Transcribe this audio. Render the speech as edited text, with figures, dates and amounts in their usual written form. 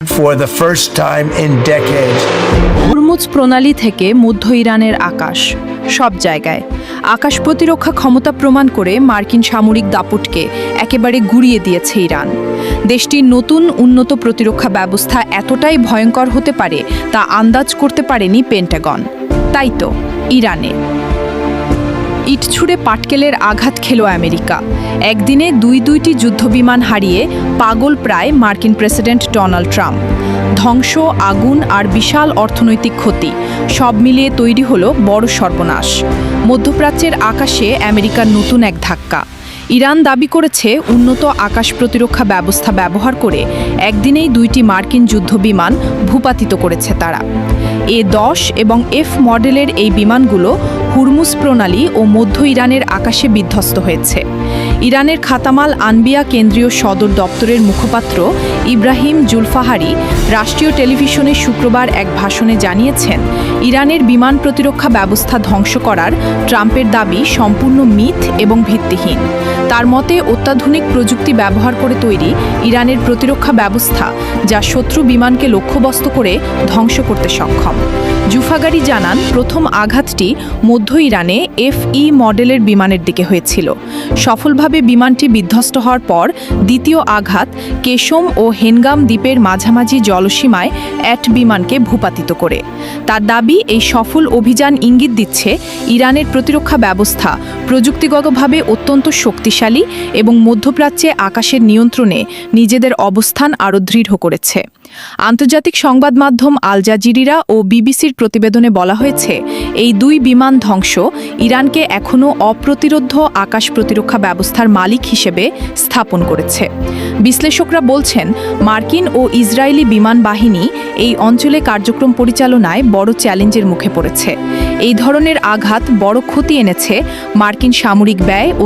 for the first time in decades. Hormuz প্রণালী থেকে মধ্য ইরানের আকাশ সব জায়গায় আকাশ প্রতিরক্ষা ক্ষমতা প্রমাণ করে মার্কিন সামরিক দাপটকে একেবারে গুড়িয়ে দিয়েছে ইরান। দেশটির নতুন উন্নত প্রতিরক্ষা ব্যবস্থা এতটাই ভয়ঙ্কর হতে পারে তা আন্দাজ করতে পারেনি পেন্টাগন। তাই তো ইরানে ইট ছুঁড়ে পাটকেলের আঘাত খেল আমেরিকা। একদিনে দুইটি যুদ্ধবিমান হারিয়ে পাগল প্রায় মার্কিন প্রেসিডেন্ট ডোনাল্ড ট্রাম্প। ধ্বংস, আগুন আর বিশাল অর্থনৈতিক ক্ষতি সব মিলিয়ে তৈরি হলো বড় সর্বনাশ। মধ্যপ্রাচ্যের আকাশে আমেরিকার নতুন এক ধাক্কা। ইরান দাবি করেছে উন্নত আকাশ প্রতিরক্ষা ব্যবস্থা ব্যবহার করে একদিনেই দুইটি মার্কিন যুদ্ধবিমান ভূপাতিত করেছে তারা। A-10 এবং F মডেলের এই বিমানগুলো হুরমুজ প্রণালী ও মধ্য ইরানের আকাশে বিধ্বস্ত হয়েছে। ইরানের খাতামাল আনবিয়া কেন্দ্রীয় সদর দপ্তরের মুখপাত্র ইব্রাহিম জুলফাহারি রাষ্ট্রীয় টেলিভিশনে শুক্রবার এক ভাষণে জানিয়েছেন, ইরানের বিমান প্রতিরক্ষা ব্যবস্থা ধ্বংস করার ট্রাম্পের দাবি সম্পূর্ণ মিথ এবং ভিত্তিহীন। তার মতে অত্যাধুনিক প্রযুক্তি ব্যবহার করে তৈরি ইরানের প্রতিরক্ষা ব্যবস্থা যা শত্রু বিমানকে লক্ষ্যবস্তু করে ধ্বংস করতে সক্ষম। জুফাগারি জানান, প্রথম আঘাতটি মধ্য ইরানে FE মডেলের বিমানের দিকে হয়েছিল। সফলভাবে বিমানটি বিধ্বস্ত হওয়ার পর দ্বিতীয় আঘাত কেশম ও হেনগাম দ্বীপের মাঝামাঝি জলসীমায় অ্যাট বিমানকে ভূপাতিত করে। তার দাবি, এই সফল অভিযান ইঙ্গিত দিচ্ছে ইরানের প্রতিরক্ষা ব্যবস্থা প্রযুক্তিগতভাবে অত্যন্ত শক্তিশালী এবং মধ্যপ্রাচ্যে আকাশের নিয়ন্ত্রণে নিজেদের অবস্থান আরও দৃঢ় করেছে। আন্তর্জাতিক সংবাদ মাধ্যম আল জাজিরা ও বিবিসির প্রতিবেদনে বলা হয়েছে, এই দুই বিমান ধ্বংস ইরানকে এখনও অপ্রতিরোধ্য আকাশ প্রতিরক্ষা ব্যবস্থার মালিক হিসেবে স্থাপন করেছে। বিশ্লেষকরা বলছেন, মার্কিন ও ইসরায়েলি বিমান বাহিনী এই অঞ্চলে কার্যক্রম পরিচালনায় বড় চ্যালেঞ্জের মুখে পড়েছে। এই ধরনের আঘাত বড় ক্ষতি এনেছে মার্কিন সামরিক ব্যয় ও